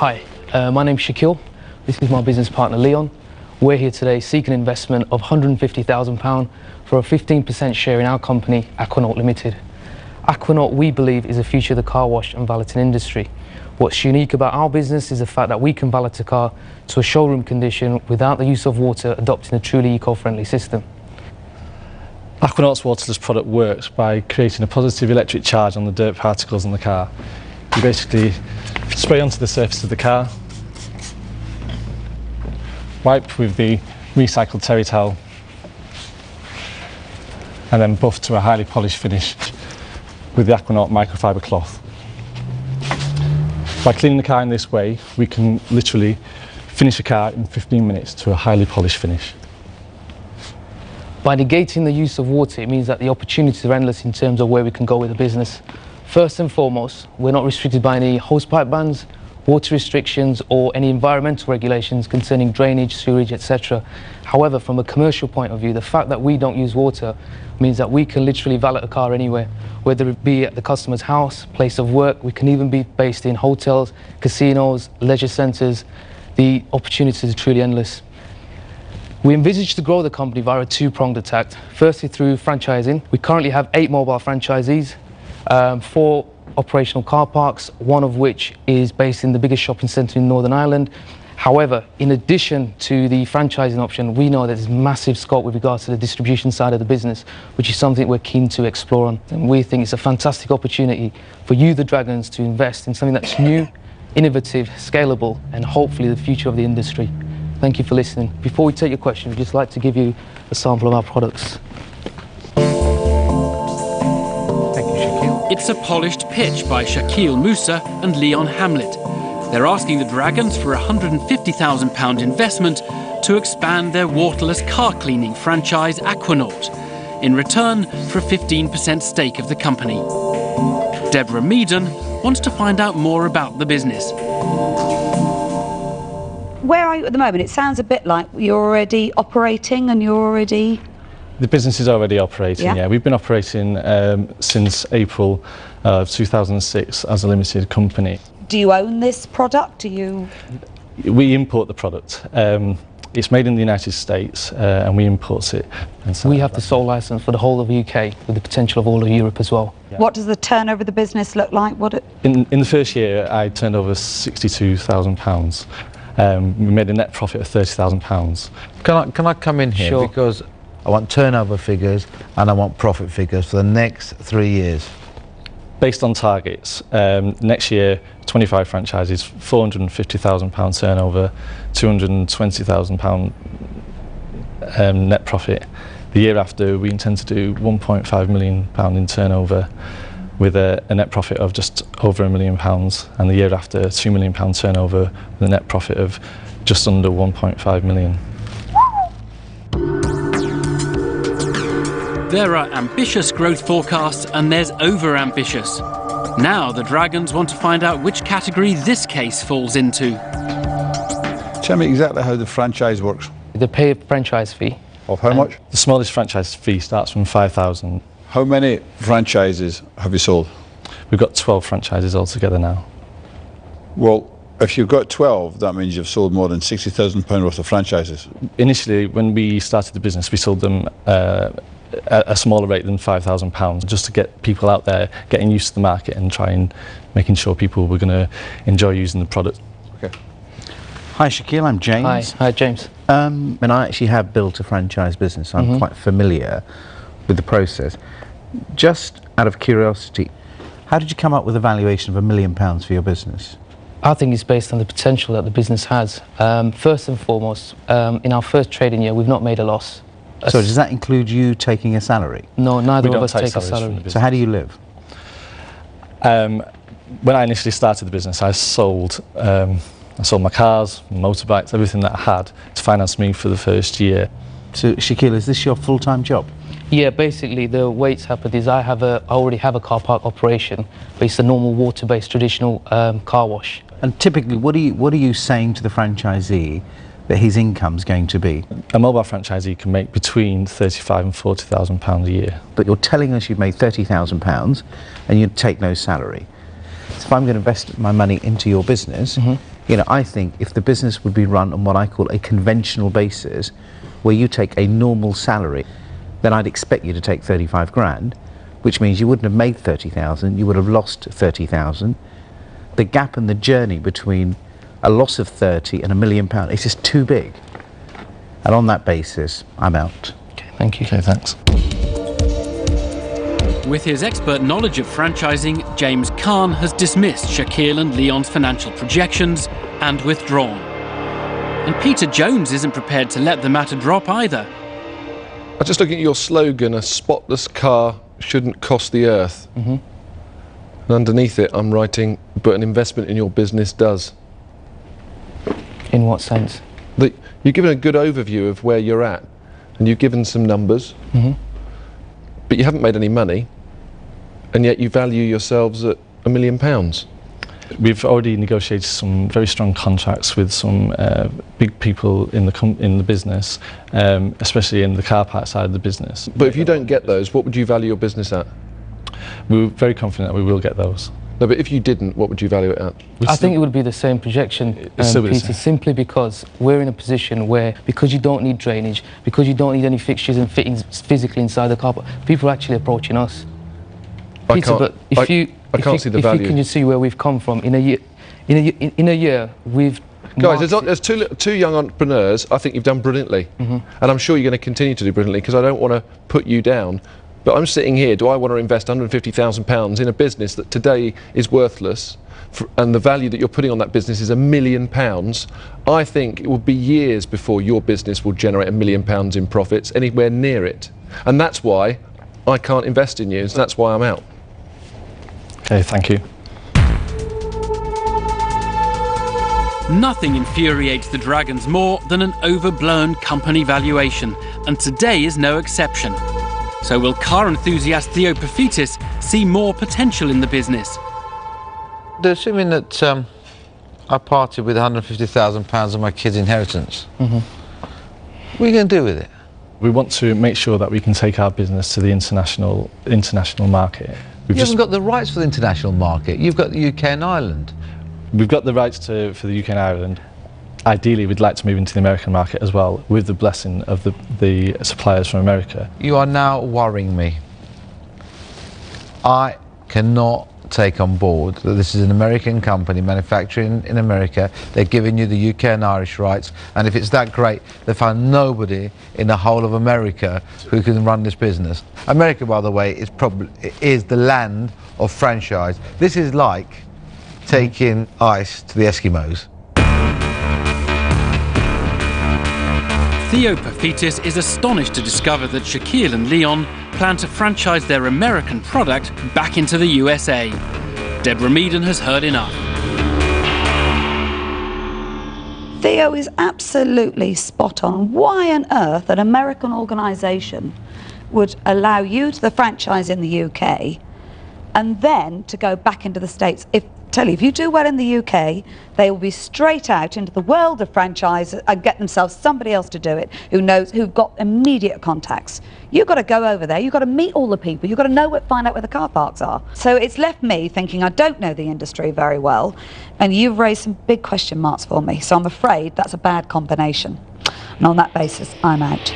Hi, my name's Shaquille. This is my business partner Leon. We're here today seeking an investment of £150,000 for a 15% share in our company, Aquanaut Limited. Aquanaut, we believe, is the future of the car wash and valeting industry. What's unique about our business is the fact that we can valet a car to a showroom condition without the use of water, adopting a truly eco-friendly system. Aquanaut's waterless product works by creating a positive electric charge on the dirt particles in the car. You basically spray onto the surface of the car, wipe with the recycled terry towel, and then buff to a highly polished finish with the Aquanaut microfiber cloth. By cleaning the car in this way, we can literally finish a car in 15 minutes to a highly polished finish. By negating the use of water, it means that the opportunities are endless in terms of where we can go with the business. First and foremost, we're not restricted by any hosepipe bans, water restrictions or any environmental regulations concerning drainage, sewerage, etc. However, from a commercial point of view, the fact that we don't use water means that we can literally valet a car anywhere, whether it be at the customer's house, place of work. We can even be based in hotels, casinos, leisure centres. The opportunities are truly endless. We envisage to grow the company via a two-pronged attack. Firstly, through franchising. We currently have 8 mobile franchisees, 4 operational car parks, one of which is based in the biggest shopping centre in Northern Ireland. However, in addition to the franchising option, we know that there's massive scope with regards to the distribution side of the business, which is something we're keen to explore on. And we think it's a fantastic opportunity for you, the Dragons, to invest in something that's new, innovative, scalable, and hopefully the future of the industry. Thank you for listening. Before we take your question, we'd just like to give you a sample of our products. Thank you, Shaquille. It's a polished pitch by Shaquille Musa and Leon Hamlet. They're asking the Dragons for a £150,000 investment to expand their waterless car cleaning franchise Aquanaut, in return for a 15% stake of the company. Deborah Meaden wants to find out more about the business. Where are you at the moment? It sounds a bit like you're already operating and you're already... The business is already operating, yeah. We've been operating since April of 2006 as a limited company. Do you own this product? Do you... We import the product. It's made in the United States and we import it. We have the sole license for the whole of the UK with the potential of all of Europe as well. Yeah. What does the turnover of the business look like? In the first year, I turned over £62,000. We made a net profit of £30,000. Can I come in here? Sure. Because I want turnover figures and I want profit figures for the next 3 years. Based on targets, next year 25 franchises, £450,000 turnover, £220,000 net profit. The year after we intend to do £1.5 million in turnover with a net profit of just over £1 million, and the year after £2 million turnover with a net profit of just under £1.5 million. There are ambitious growth forecasts and there's over-ambitious. Now the Dragons want to find out which category this case falls into. Tell me exactly how the franchise works. They pay a franchise fee. Of how much? The smallest franchise fee starts from £5,000. How many franchises have you sold? We've got 12 franchises altogether now. Well, if you've got 12, that means you've sold more than £60,000 worth of franchises. Initially, when we started the business, we sold them a smaller rate than £5,000, just to get people out there getting used to the market and making sure people were going to enjoy using the product. Okay. Hi Shaquille, I'm James. Hi James. And I actually have built a franchise business, so I'm quite familiar with the process. Just out of curiosity, how did you come up with a valuation of £1 million for your business? I think it's based on the potential that the business has. First and foremost, in our first trading year, we've not made a loss. So does that include you taking a salary? No, neither of us take take a salaries from salary. the So how do you live? When I initially started the business, I sold my cars, motorbikes, everything that I had to finance me for the first year. So Shaquille, is this your full-time job? Yeah, basically the way it's happened is I already have a car park operation, but it's a normal water-based traditional car wash. And typically, what are you saying to the franchisee that his income's going to be? A mobile franchisee can make between £35,000 and £40,000 a year. But you're telling us you've made £30,000 and you'd take no salary. So if I'm going to invest my money into your business, You know, I think if the business would be run on what I call a conventional basis, where you take a normal salary, then I'd expect you to take 35 grand, which means you wouldn't have made 30,000, you would have lost 30,000. The gap and the journey between a loss of 30 and £1 million is just too big. And on that basis, I'm out. Okay, thank you. Okay, thanks. With his expert knowledge of franchising, James Khan has dismissed Shaquille and Leon's financial projections and withdrawn. And Peter Jones isn't prepared to let the matter drop either. I just look at your slogan, a spotless car shouldn't cost the earth. And underneath it, I'm writing, but an investment in your business does. In what sense? You've given a good overview of where you're at, and you've given some numbers, but you haven't made any money, and yet you value yourselves at £1 million. We've already negotiated some very strong contracts with some big people in the business, especially in the car park side of the business. But if you don't get those, what would you value your business at? We're very confident that we will get those. No, but if you didn't, what would you value it at? I think it would be the same projection, Peter, simply because we're in a position where, because you don't need drainage, because you don't need any fixtures and fittings physically inside the car park, people are actually approaching us. Peter, but if you can just see where we've come from in a year, we've guys, there's two young entrepreneurs. I think you've done brilliantly, and I'm sure you're going to continue to do brilliantly, because I don't want to put you down. But I'm sitting here, do I want to invest £150,000 in a business that today is worthless, and the value that you're putting on that business is £1 million? I think it will be years before your business will generate £1 million in profits, anywhere near it. And that's why I can't invest in you, so that's why I'm out. Okay, thank you. Nothing infuriates the Dragons more than an overblown company valuation, and today is no exception. So will car enthusiast Theo Pafitis see more potential in the business? Assuming that I parted with £150,000 of my kids' inheritance, what are you going to do with it? We want to make sure that we can take our business to the international market. You haven't got the rights for the international market. You've got the UK and Ireland. We've got the rights for the UK and Ireland. Ideally, we'd like to move into the American market as well, with the blessing of the suppliers from America. You are now worrying me. I cannot take on board that this is an American company manufacturing in America. They're giving you the UK and Irish rights, and if it's that great, they found nobody in the whole of America who can run this business. America, by the way, is the land of franchise. This is like taking ice to the Eskimos. Theo Pafitis is astonished to discover that Shaquille and Leon plan to franchise their American product back into the USA. Deborah Meaden has heard enough. Theo is absolutely spot on. Why on earth an American organisation would allow you to the franchise in the UK and then to go back into the States? If you do well in the UK, they will be straight out into the world of franchise and get themselves somebody else to do it who've got immediate contacts. You've got to go over there, you've got to meet all the people, you've got to find out where the car parks are. So it's left me thinking I don't know the industry very well, and you've raised some big question marks for me, so I'm afraid that's a bad combination. And on that basis, I'm out.